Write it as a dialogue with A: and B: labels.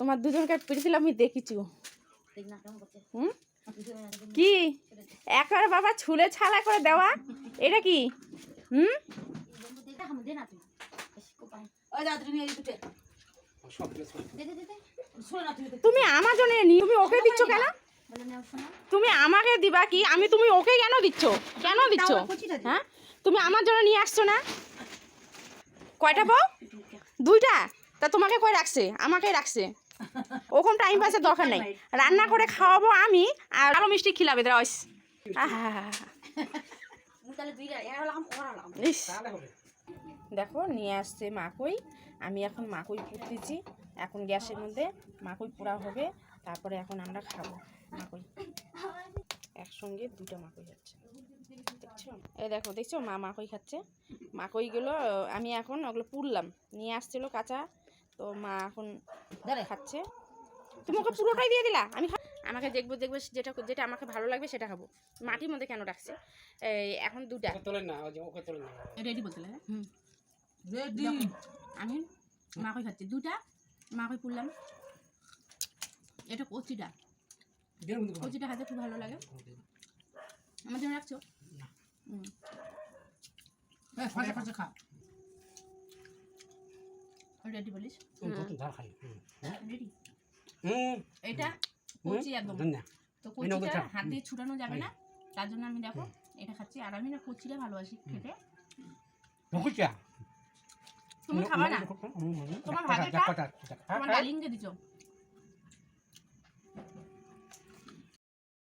A: তোমার দুজনকে পিড়ছিল আমি দেখিছু। কি একবার বাবা ছুলে ছালা করে দেওয়া, এটা কি? তুমি আমার জন্য তুমি ওকে দিচ্ছ কেন? তুমি আমাকে দিবা কি? আমি তুমি ওকে কেন দিচ্ছ? কেন দিচ্ছ? হ্যাঁ, তুমি আমার জন্য নিয়ে আসছো না? কয়টা বউ? দুইটা। তা তোমাকে কই রাখছে? আমাকেই রাখছে। ওরকম টাইম পাসের দরকার নেই, রান্না করে খাওয়াবো আমি, আর আরো মিষ্টি খিলাবে। দেখো নিয়ে আসছে মাকই, আমি এখন মাকই পুড়তেছি। এখন গ্যাসের মধ্যে মাকই পোড়া হবে, তারপরে এখন আমরা খাবো মাকই। একসঙ্গে দুটো মাকই খাচ্ছে, দেখছো? এই দেখো, দেখছো মা মাকই খাচ্ছে। মাকইগুলো আমি এখন ওগুলো পুড়লাম, নিয়ে আসছিল কাঁচা, তো মা এখন খাচ্ছে। তুমি ওকে পুরোটাই দিয়ে দিলা? আমি আমাকে দেখবো দেখবো যেটা যেটা আমাকে ভালো লাগবে সেটা খাবো। মাটির মধ্যে কেন রাখছে? এখন দুটা রেডি বলতে লাগে। আমি মাকই খাচ্ছি, দুটা মাকই পুড়লাম। এটা কচিটা, কচিটা খাতে খুব ভালো লাগে। আমার জন্য রাখছো? রেডি বলিস? রেডি। এটা কচি একদম, তো কচিটা হাত দিয়ে ছুটানো যাবে না, তার জন্য আমি দেখো এটা খাচ্ছি। আর আমি না কচিটা ভালোবাসি খেতে। তুমি খাবা না? তোমার ভাগে তোমার ডালিংকে দিছো।